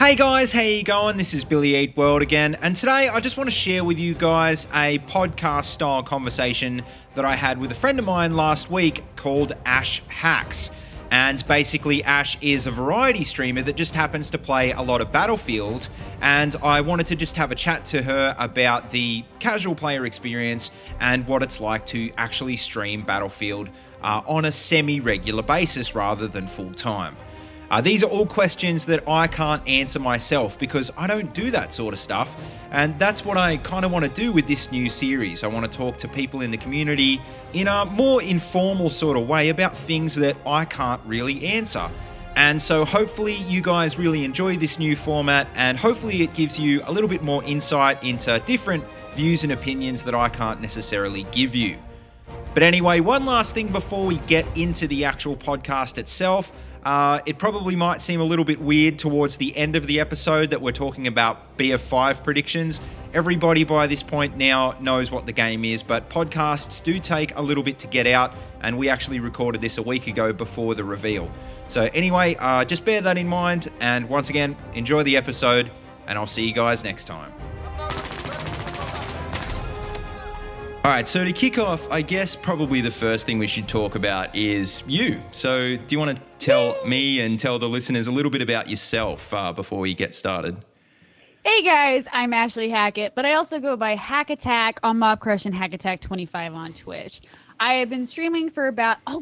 Hey guys, how you going? This is BillyEatWorld again, and today I just want to share with you guys a podcast-style conversation that I had with a friend of mine last week called Ash Hacks. And basically, Ash is a variety streamer that just happens to play a lot of Battlefield, and I wanted to just have a chat to her about the casual player experience and what it's like to actually stream Battlefield on a semi-regular basis rather than full-time. These are all questions that I can't answer myself because I don't do that sort of stuff, and that's what I kind of want to do with this new series. I want to talk to people in the community in a more informal sort of way about things that I can't really answer. And so hopefully you guys really enjoy this new format, and hopefully it gives you a little bit more insight into different views and opinions that I can't necessarily give you. But anyway, one last thing before we get into the actual podcast itself. It probably might seem a little bit weird towards the end of the episode that we're talking about BF5 predictions. Everybody by this point now knows what the game is, but podcasts do take a little bit to get out, and we actually recorded this a week ago before the reveal. So anyway, just bear that in mind, and once again, enjoy the episode, and I'll see you guys next time. All right, so to kick off, I guess probably the first thing we should talk about is you. So do you want to tell me and tell the listeners a little bit about yourself before we get started? Hey guys, I'm Ashley Hackett, but I also go by Hack Attack on Mob Crush and Hack Attack 25 on Twitch. I have been streaming for about, I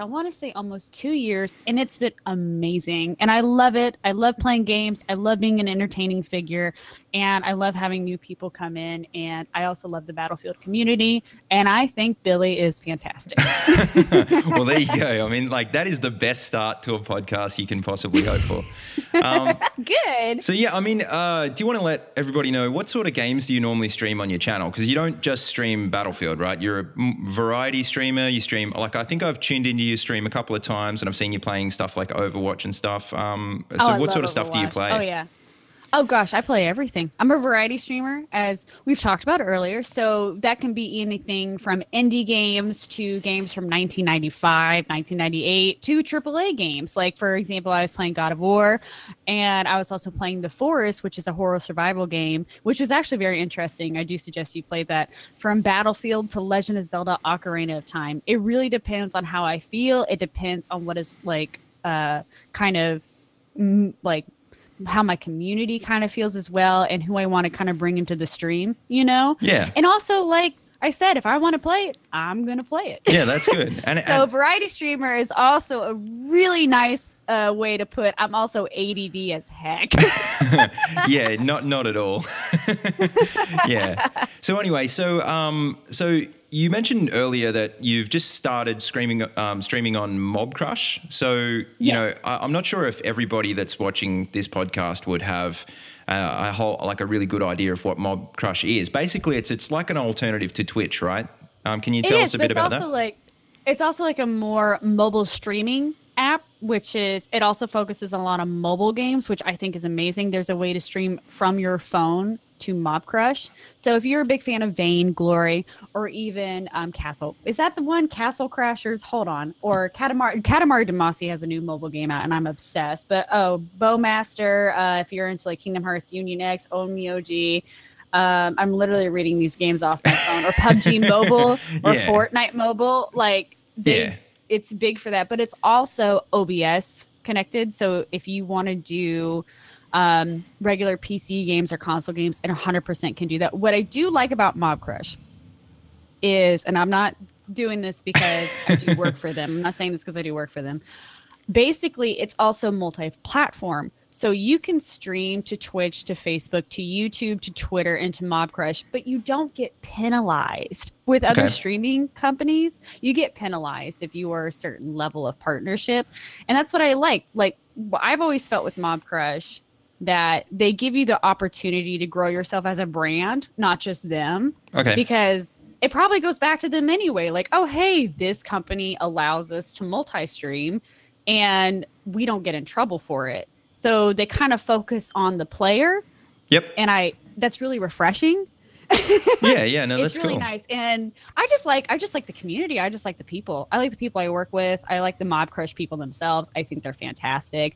want to say almost 2 years, and it's been amazing. And I love it. I love playing games. I love being an entertaining figure, and I love having new people come in. And I also love the Battlefield community, and I think Billy is fantastic. Well, there you go. I mean, like, that is the best start to a podcast you can possibly hope for. Good. So yeah, I mean, do you want to let everybody know what sort of games do you normally stream on your channel? Because you don't just stream Battlefield, right? You're a variety streamer. You stream, like, I think I've tuned into your stream a couple of times, and I've seen you playing stuff like Overwatch and stuff. So what sort of stuff do you play? Oh yeah. Oh gosh, I play everything. I'm a variety streamer, as we've talked about earlier. So that can be anything from indie games to games from 1995, 1998 to AAA games. Like, for example, I was playing God of War, and I was also playing The Forest, which is a horror survival game, which was actually very interesting. I do suggest you play that. From Battlefield to Legend of Zelda Ocarina of Time. It really depends on how I feel. It depends on what is like how my community kind of feels as well, and who I want to kind of bring into the stream, you know? Yeah. And also, like I said, if I want to play it, I'm going to play it. Yeah, that's good. So variety streamer is also a really nice way to put, I'm also ADD as heck. Yeah, not at all. Yeah. So anyway, so you mentioned earlier that you've just started streaming on Mob Crush. So, you know, I'm not sure if everybody that's watching this podcast would have a really good idea of what Mob Crush is. Basically, it's like an alternative to Twitch, right? Can you tell us a bit about that? It's also like a more mobile streaming app, which is, it also focuses on a lot of mobile games, which I think is amazing. There's a way to stream from your phone to Mob Crush. So if you're a big fan of Vayne, Glory, or even Castle, is that the one? Castle Crashers? Hold on. Or Katamari Damacy has a new mobile game out, and I'm obsessed. But Bowmaster, if you're into like Kingdom Hearts Union X, Onmyoji, I'm literally reading these games off my phone, or PUBG Mobile, or Fortnite Mobile. Like, it's big for that. But it's also OBS connected. So if you want to do regular PC games or console games, and 100% can do that. What I do like about Mob Crush is, and I'm not doing this because I do work for them. I'm not saying this because I do work for them. Basically, it's also multi-platform. So you can stream to Twitch, to Facebook, to YouTube, to Twitter, and to Mob Crush, but you don't get penalized. With other streaming companies, you get penalized if you are a certain level of partnership. And that's what I like. Like, I've always felt with Mob Crush that they give you the opportunity to grow yourself as a brand, not just them. Okay. Because it probably goes back to them anyway. Like, oh, hey, this company allows us to multi-stream, and we don't get in trouble for it. So they kind of focus on the player. Yep. And that's really refreshing. Yeah, no, that's cool. It's really nice. And I just like the community. I just like the people. I like the people I work with. I like the Mob Crush people themselves. I think they're fantastic.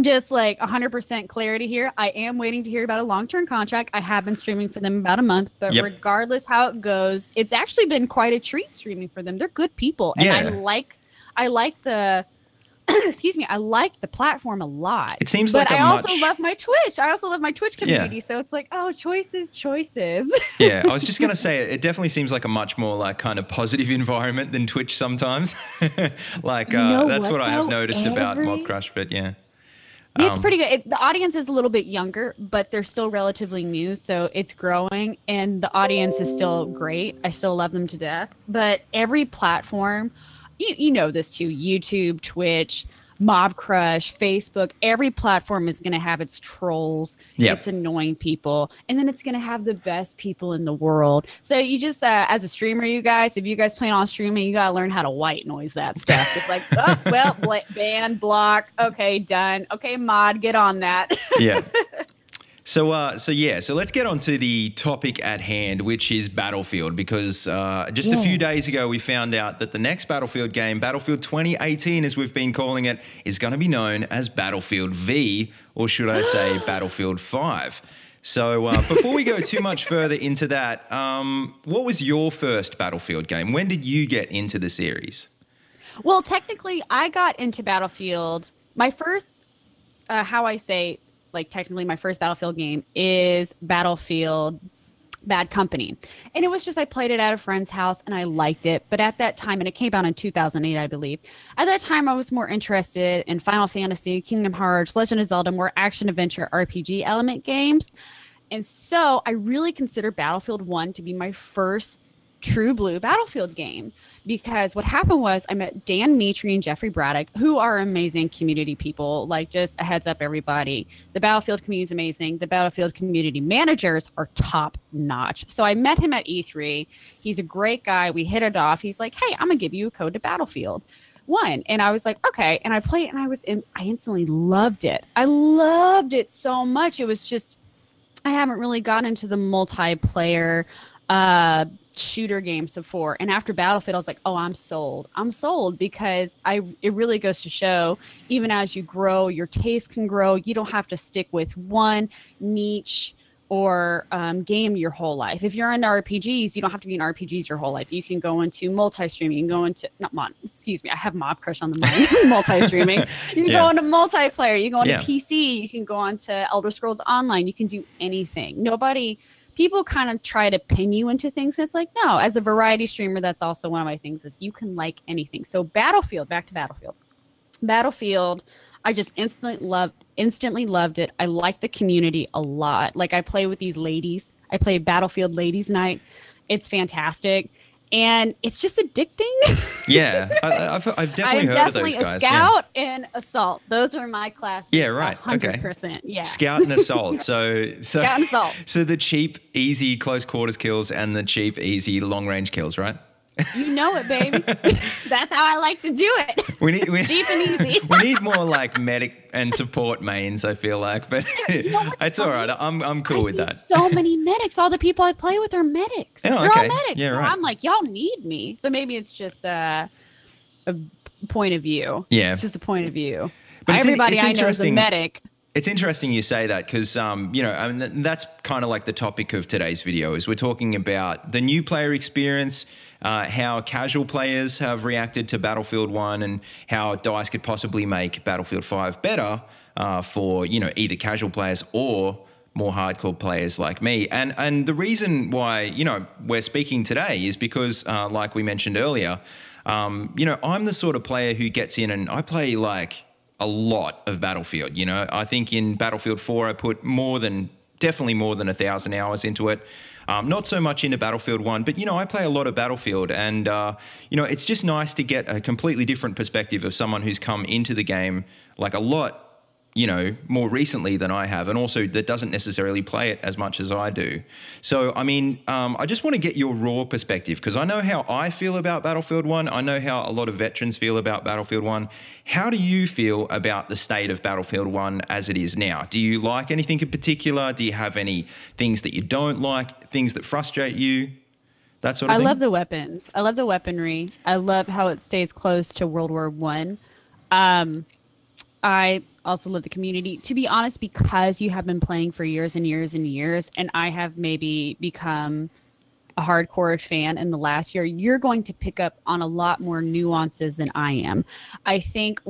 just like 100% clarity here. I am waiting to hear about a long-term contract. I have been streaming for them about a month, but regardless how it goes, it's actually been quite a treat streaming for them. They're good people, and I like the excuse me, I like the platform a lot. It seems but like I also love my Twitch. I also love my Twitch community. Yeah. So it's like, oh, choices. Yeah, I was just going to say, it definitely seems like a much more like kind of positive environment than Twitch sometimes. Like that's what I have noticed about Mob Crush, but yeah. It's pretty good. The audience is a little bit younger, but they're still relatively new. So it's growing and the audience is still great. I still love them to death. But every platform, you know this too, YouTube, Twitch, Mob Crush, Facebook, every platform is going to have its trolls, its annoying people, and then it's going to have the best people in the world. So you just, as a streamer, you guys, if you guys plan on streaming, you got to learn how to white noise that stuff. It's like, oh, well, ban, block, okay, done. Okay, mod, get on that. Yeah. So let's get on to the topic at hand, which is Battlefield, because just a few days ago we found out that the next Battlefield game, Battlefield 2018, as we've been calling it, is going to be known as Battlefield V, or should I say Battlefield 5. So before we go too much further into that, what was your first Battlefield game? When did you get into the series? Well, technically, I got into Battlefield. My first, technically my first Battlefield game is Battlefield Bad Company. And it was just, I played it at a friend's house and I liked it. But at that time, and it came out in 2008, I believe. At that time, I was more interested in Final Fantasy, Kingdom Hearts, Legend of Zelda, more action adventure RPG element games. And so I really consider Battlefield 1 to be my first true blue Battlefield game, because what happened was I met Dan Mitri and Jeffrey Braddock, who are amazing community people. Like, just a heads up, everybody, the Battlefield community is amazing. The Battlefield community managers are top notch. So I met him at E3. He's a great guy. We hit it off. He's like, hey, I'm gonna give you a code to Battlefield 1. And I was like, okay. And I played it and I instantly loved it. I loved it so much. It was just, I haven't really gotten into the multiplayer shooter games before, and after Battlefield I was like, oh, I'm sold, because it really goes to show, even as you grow, your taste can grow. You don't have to stick with one niche or game your whole life. If you're into RPGs, you don't have to be in RPGs your whole life. You can go into multi-streaming. You can go into I have Mob Crush on the mind. Multi-streaming. You can go into multiplayer. You can go into PC. You can go on to Elder Scrolls Online. You can do anything. People kind of try to pin you into things. It's like, no, as a variety streamer, that's also one of my things, is you can like anything. So Battlefield, back to Battlefield. Battlefield, I just instantly loved it. I like the community a lot. Like, I play with these ladies. I play Battlefield Ladies Night. It's fantastic. And it's just addicting. Yeah, I've definitely heard of those guys. A scout and assault. Those are my classes. Yeah, right. 100%. Okay. Yeah. Scout and assault. So scout and assault. So the cheap, easy close quarters kills and the cheap, easy long range kills, right? You know it, baby. That's how I like to do it. We cheap and easy. We need more like medic and support mains, I feel like, but it's all right. I'm cool with that. So many medics. All the people I play with are medics. Oh, They're okay. all medics. Yeah, so right. I'm like, y'all need me. So maybe it's just a point of view. Yeah. It's just a point of view. But everybody I know is a medic. It's interesting you say that, because, that's kind of like the topic of today's video, is we're talking about the new player experience, how casual players have reacted to Battlefield 1, and how DICE could possibly make Battlefield 5 better for, either casual players or more hardcore players like me. And the reason why, we're speaking today is because, like we mentioned earlier, I'm the sort of player who gets in and I play like a lot of Battlefield. I think in Battlefield 4 I put definitely more than 1,000 hours into it. Not so much into Battlefield 1, but I play a lot of Battlefield, and it's just nice to get a completely different perspective of someone who's come into the game like a lot more recently than I have, and also that doesn't necessarily play it as much as I do. So, I just want to get your raw perspective, because I know how I feel about Battlefield 1. I know how a lot of veterans feel about Battlefield 1. How do you feel about the state of Battlefield 1 as it is now? Do you like anything in particular? Do you have any things that you don't like, things that frustrate you? That sort of thing? I love the weapons. I love the weaponry. I love how it stays close to World War I. I also love the community. To be honest, because you have been playing for years and years and years, and I have maybe become a hardcore fan in the last year, you're going to pick up on a lot more nuances than I am. I think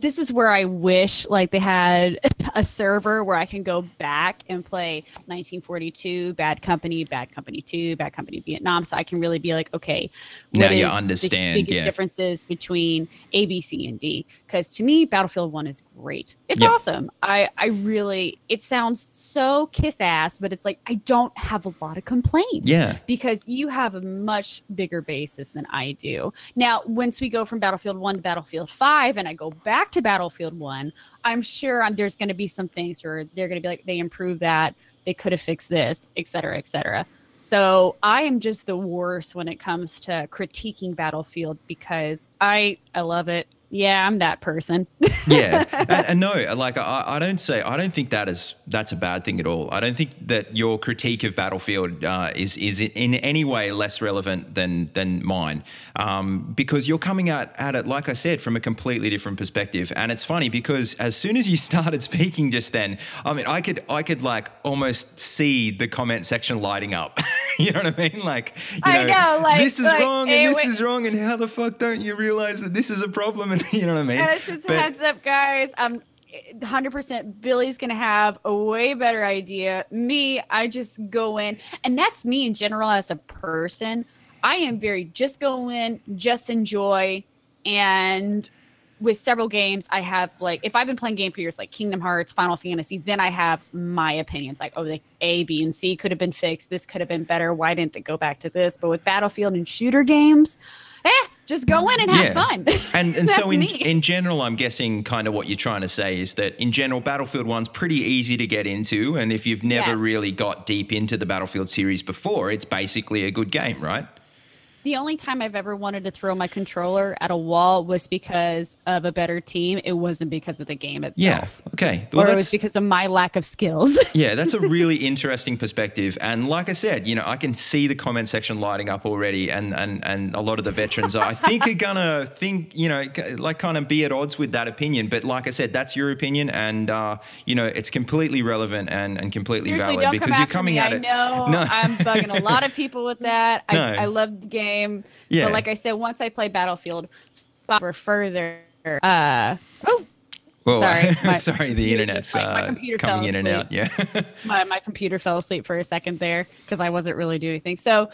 this is where I wish like they had a server where I can go back and play 1942, Bad Company 2, Bad Company Vietnam, so I can really be like, okay, now you understand the biggest differences between A, B, C, and D? Because to me, Battlefield 1 is great. It's awesome. It sounds so kiss ass, but it's like I don't have a lot of complaints. Yeah, because you have a much bigger basis than I do. Now, once we go from Battlefield 1 to Battlefield 5, and I go back to Battlefield 1, I'm sure there's going to be some things where they're going to be like, they improved that, they could have fixed this, et cetera, et cetera. So I am just the worst when it comes to critiquing Battlefield because I love it. Yeah, I'm that person. Yeah, and no, like I don't think that's a bad thing at all. I don't think that your critique of Battlefield is in any way less relevant than mine, because you're coming at it, like I said, from a completely different perspective. And it's funny because as soon as you started speaking just then, I mean, I could like almost see the comment section lighting up. You know what I mean? Like, I know, like this is wrong and this is wrong, and how the fuck don't you realize that this is a problem? And you know what I mean? And it's just heads up, guys. 100% Billy's gonna have a way better idea. Me, I just go in, and that's me in general as a person. I am very just go in, just enjoy, and with several games, I have like, if I've been playing game for years, like Kingdom Hearts, Final Fantasy, then I have my opinions like, oh, the A, B, and C could have been fixed. This could have been better. Why didn't they go back to this? But with Battlefield and shooter games, just go in and have fun. And so in general, I'm guessing kind of what you're trying to say is that in general, Battlefield 1's pretty easy to get into. And if you've never really got deep into the Battlefield series before, it's basically a good game, right? The only time I've ever wanted to throw my controller at a wall was because of a better team. It wasn't because of the game itself. Yeah, okay. Well, or it was because of my lack of skills. Yeah, that's a really interesting perspective. And like I said, you know, I can see the comment section lighting up already, and a lot of the veterans I think are gonna think, you know, like kind of be at odds with that opinion. But like I said, that's your opinion, and you know, it's completely relevant and completely Seriously, valid don't because come you're after coming me. at it. I know I'm bugging a lot of people with that. No. I love the game. Yeah. But like I said, once I play Battlefield for further, Well, sorry, sorry, the internet's my computer coming in and out. Yeah, my computer fell asleep for a second there because I wasn't really doing anything. So,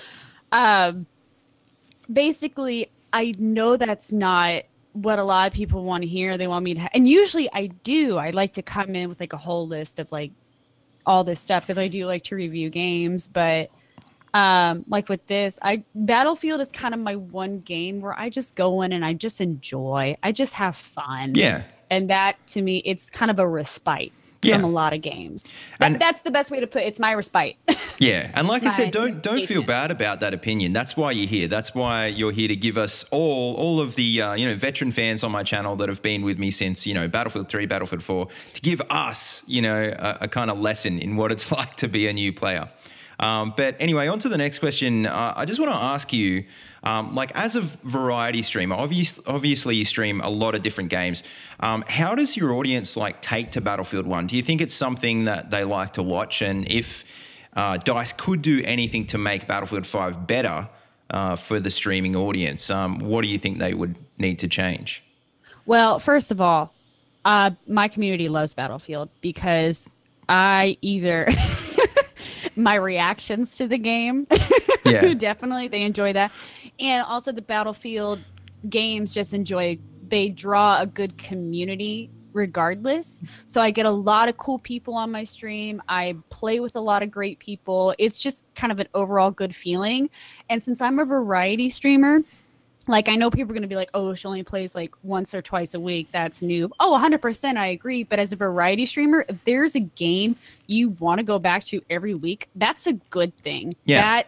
basically, I know that's not what a lot of people want to hear. They want me to, and usually I do. I like to come in with like a whole list of like all this stuff because I do like to review games, but. Like with this, Battlefield is kind of my one game where I just go in and I just enjoy. I just have fun. Yeah. And that to me, it's kind of a respite from a lot of games. That's the best way to put it. It's my respite. Yeah. And like I said, don't feel bad about that opinion. That's why you're here. That's why you're here to give us all of the, you know, veteran fans on my channel that have been with me since, you know, Battlefield 3, Battlefield 4, to give us, you know, a kind of lesson in what it's like to be a new player. But anyway, on to the next question. I just want to ask you, like as a variety streamer, obviously you stream a lot of different games. How does your audience like take to Battlefield 1? Do you think it's something that they like to watch? And if DICE could do anything to make Battlefield 5 better for the streaming audience, what do you think they would need to change? Well, first of all, my community loves Battlefield because I either... my reactions to the game. Yeah. Definitely. They enjoy that. And also the Battlefield games they draw a good community regardless. So I get a lot of cool people on my stream. I play with a lot of great people. It's just kind of an overall good feeling. And since I'm a variety streamer, like, I know people are going to be like, oh, she only plays like once or twice a week. That's noob. Oh, 100%. I agree. But as a variety streamer, if there's a game you want to go back to every week, that's a good thing. Yeah.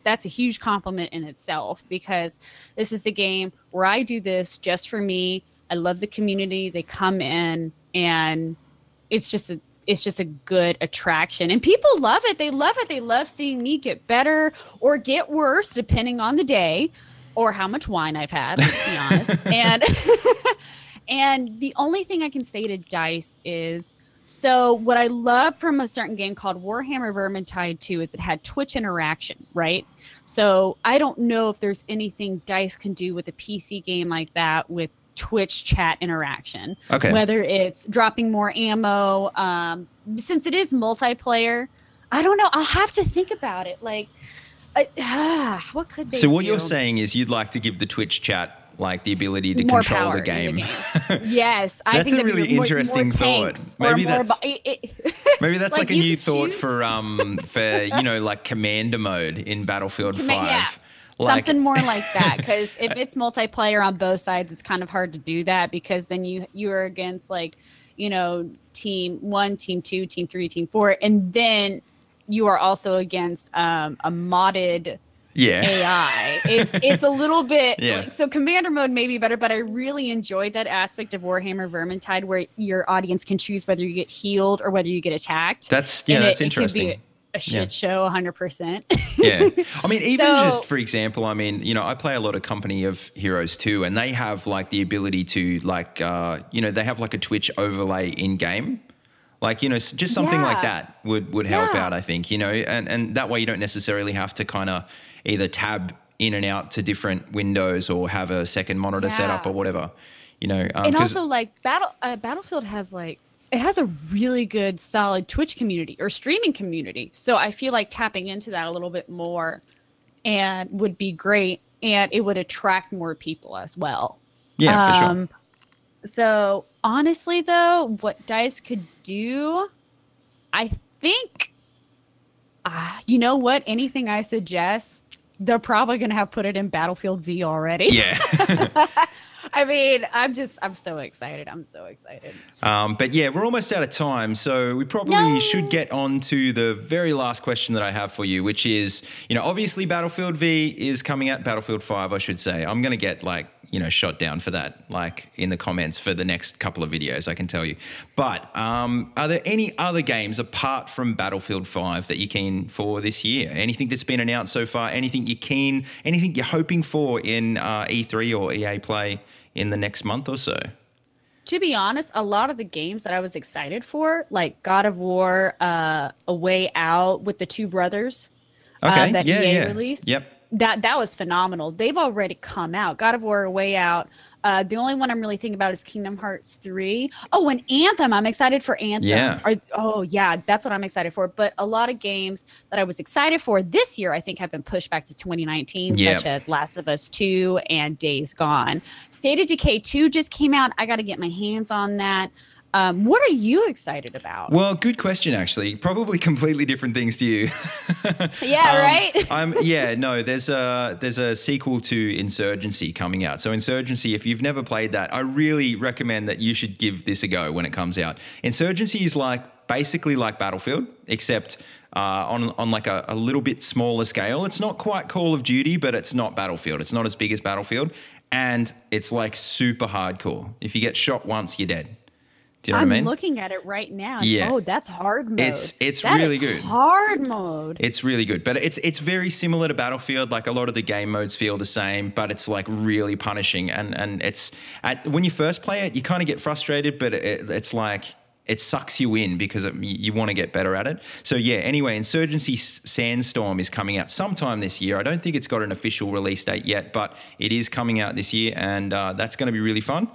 That's a huge compliment in itself because this is a game where I do this just for me. I love the community. They come in and it's just a good attraction and people love it. They love it. They love seeing me get better or get worse depending on the day. Or how much wine I've had, let's be honest. And the only thing I can say to DICE is, so what I love from a certain game called Warhammer Vermintide 2 is it had Twitch interaction, right? So I don't know if there's anything DICE can do with a PC game like that with Twitch chat interaction. Okay. Whether it's dropping more ammo, since it is multiplayer, I don't know. I'll have to think about it. Like, what could they do? So what you're saying is you'd like to give the Twitch chat like the ability to more control power the game. Yes, I that's think a really interesting thought. Maybe that's maybe that's like a new thought for you know, like commander mode in Battlefield 5. Yeah. Like, something more like that, because if it's multiplayer on both sides, it's kind of hard to do that, because then you are against, like, you know, team 1, team 2, team 3, team 4, and then you are also against a modded AI. It's a little bit like, so commander mode may be better, but I really enjoyed that aspect of Warhammer Vermintide where your audience can choose whether you get healed or whether you get attacked. That's that's interesting. It can be a shit show 100%. I mean, even just for example, I mean, you know, I play a lot of Company of Heroes too, and they have like the ability to like you know, they have like a Twitch overlay in game. Like, you know, just something like that would help out, I think, you know, and that way you don't necessarily have to kind of either tab in and out to different windows or have a second monitor set up or whatever, you know. And also, like, Battlefield has, like, it has a really good, solid Twitch community or streaming community. So I feel like tapping into that a little bit more and would be great, and it would attract more people as well. Yeah, for sure. So honestly, though, what DICE could do, I think, you know what? Anything I suggest, they're probably going to have put it in Battlefield V already. Yeah. I mean, I'm so excited. I'm so excited. But yeah, we're almost out of time. So we probably should get on to the very last question that I have for you, which is, you know, obviously Battlefield V is coming out, Battlefield 5, I should say. I'm going to get like, you know, shot down for that, like in the comments for the next couple of videos, I can tell you. But are there any other games apart from Battlefield 5 that you're keen for this year? Anything that's been announced so far? Anything you're keen, anything you're hoping for in E3 or EA Play in the next month or so? To be honest, a lot of the games that I was excited for, like God of War, A Way Out with the two brothers that EA released. Yep. That was phenomenal. They've already come out. God of War, A Way Out. The only one I'm really thinking about is Kingdom Hearts 3. Oh, and Anthem. I'm excited for Anthem. Yeah. That's what I'm excited for. But a lot of games that I was excited for this year, I think, have been pushed back to 2019, such as Last of Us 2 and Days Gone. State of Decay 2 just came out. I got to get my hands on that. What are you excited about? Well, good question, actually. Probably completely different things to you. Right? There's a sequel to Insurgency coming out. So Insurgency, if you've never played that, I really recommend that you should give this a go when it comes out. Insurgency is basically like Battlefield, except on like a little bit smaller scale. It's not quite Call of Duty, but it's not Battlefield. It's not as big as Battlefield. And it's like super hardcore. If you get shot once, you're dead. Do you know what I mean? I'm looking at it right now. Yeah. Oh, that's hard mode. It's really good. Hard mode. It's really good. But it's very similar to Battlefield. Like a lot of the game modes feel the same, but it's like really punishing. And it's when you first play it, you kind of get frustrated, but it's like it sucks you in because you want to get better at it. So yeah, anyway, Insurgency Sandstorm is coming out sometime this year. I don't think it's got an official release date yet, but it is coming out this year, and that's going to be really fun.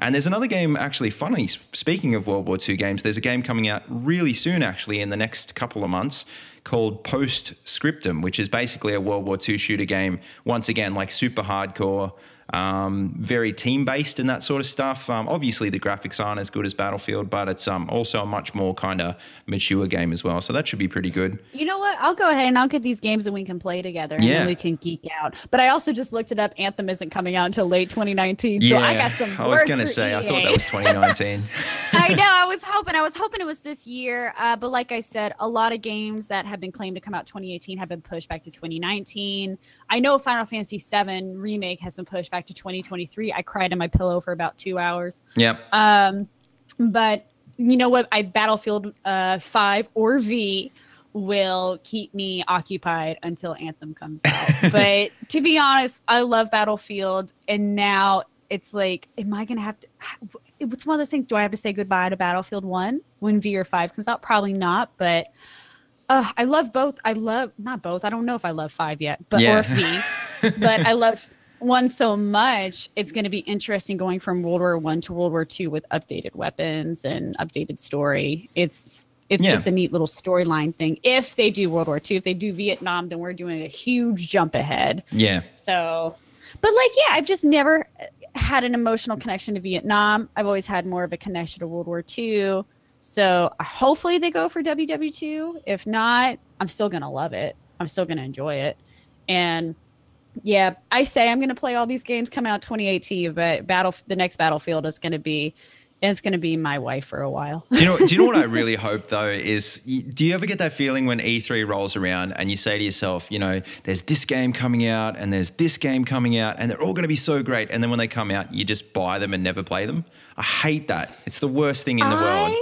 And there's another game, actually, funny, speaking of World War II games, there's a game coming out really soon, actually, in the next couple of months called Postscriptum, which is basically a World War II shooter game. Once again, like super hardcore, very team-based and that sort of stuff. Obviously, the graphics aren't as good as Battlefield, but it's also a much more kind of mature game as well. So that should be pretty good. You know what? I'll go ahead and I'll get these games and we can play together and then we can geek out. But I also just looked it up. Anthem isn't coming out until late 2019. So I got some words I was going to say, I thought that was 2019. I know. I was hoping it was this year. But like I said, a lot of games that have been claimed to come out 2018 have been pushed back to 2019. I know Final Fantasy VII Remake has been pushed back to 2023. I cried in my pillow for about 2 hours. Yep. But you know what? Battlefield 5 or V will keep me occupied until Anthem comes out. But to be honest, I love Battlefield, and now it's like, am I going to have to, it's one of those things. Do I have to say goodbye to Battlefield 1 when V or 5 comes out? Probably not, but I love both. Not both. I don't know if I love 5 yet, but or V, but I love 1 so much. It's going to be interesting going from World War I to World War II with updated weapons and updated story. It's just a neat little storyline thing. If they do World War II, if they do Vietnam, then we're doing a huge jump ahead. Yeah. So, but like, yeah, I've just never had an emotional connection to Vietnam. I've always had more of a connection to World War II. So hopefully they go for WW2. If not, I'm still going to love it. I'm still going to enjoy it. And yeah, I say I'm going to play all these games come out 2018, but the next Battlefield is going to be my wife for a while. Do you know what I really hope though is, do you ever get that feeling when E3 rolls around and you say to yourself, there's this game coming out and there's this game coming out and they're all going to be so great, and then when they come out, you just buy them and never play them? I hate that. It's the worst thing in the world.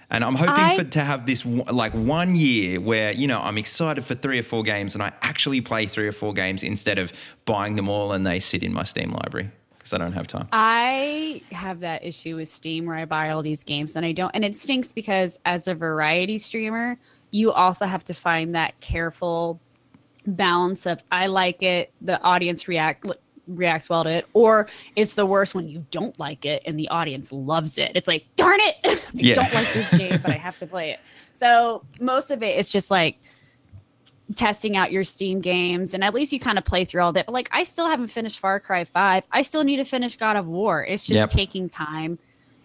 And I'm hoping to have this like 1 year where, I'm excited for 3 or 4 games and I actually play 3 or 4 games instead of buying them all and they sit in my Steam library. Because I don't have time. I have that issue with Steam where I buy all these games and I don't. And it stinks because as a variety streamer, you also have to find that careful balance of I like it, the audience reacts well to it, or it's the worst when you don't like it and the audience loves it. It's like, darn it, I don't like this game, but I have to play it. So most of it, it's just like testing out your Steam games, and at least you kind of play through all that. But like, I still haven't finished Far Cry 5. I still need to finish God of War. It's just taking time.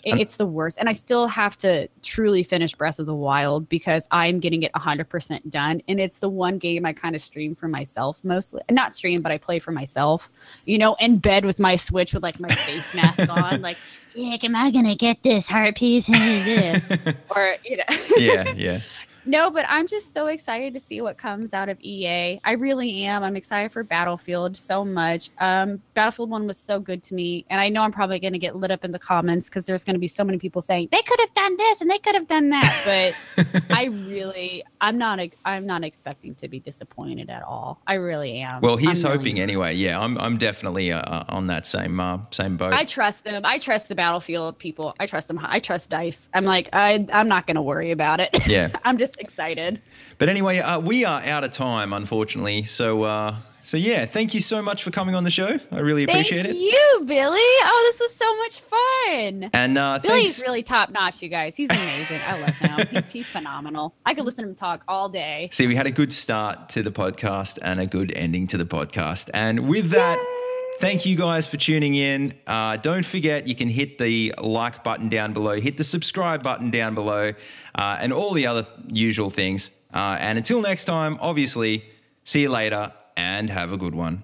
It's the worst. And I still have to truly finish Breath of the Wild because I'm getting it 100% done. And it's the one game I kind of stream for myself mostly. Not stream, but I play for myself, in bed with my Switch with like my face mask on. Like, am I going to get this heart piece? Or, Yeah. No, but I'm just so excited to see what comes out of EA. I really am. I'm excited for Battlefield so much. Battlefield 1 was so good to me. And I know I'm probably going to get lit up in the comments because there's going to be so many people saying, they could have done this and they could have done that. But I'm not expecting to be disappointed at all. I really am. Well, he's hoping anyway. Yeah, I'm definitely on that same boat. I trust them. I trust the Battlefield people. I trust them. I trust DICE. I'm like, I'm not going to worry about it. Yeah. I'm just excited. But anyway, we are out of time, unfortunately. So yeah, thank you so much for coming on the show. I really appreciate it. Thank you, Billy. Oh, this was so much fun. And Billy's really top notch, you guys. He's amazing. I love him. He's phenomenal. I could listen to him talk all day. See, we had a good start to the podcast and a good ending to the podcast. And with that, thank you guys for tuning in. Don't forget, you can hit the like button down below, hit the subscribe button down below, and all the other usual things. And until next time, obviously, see you later and have a good one.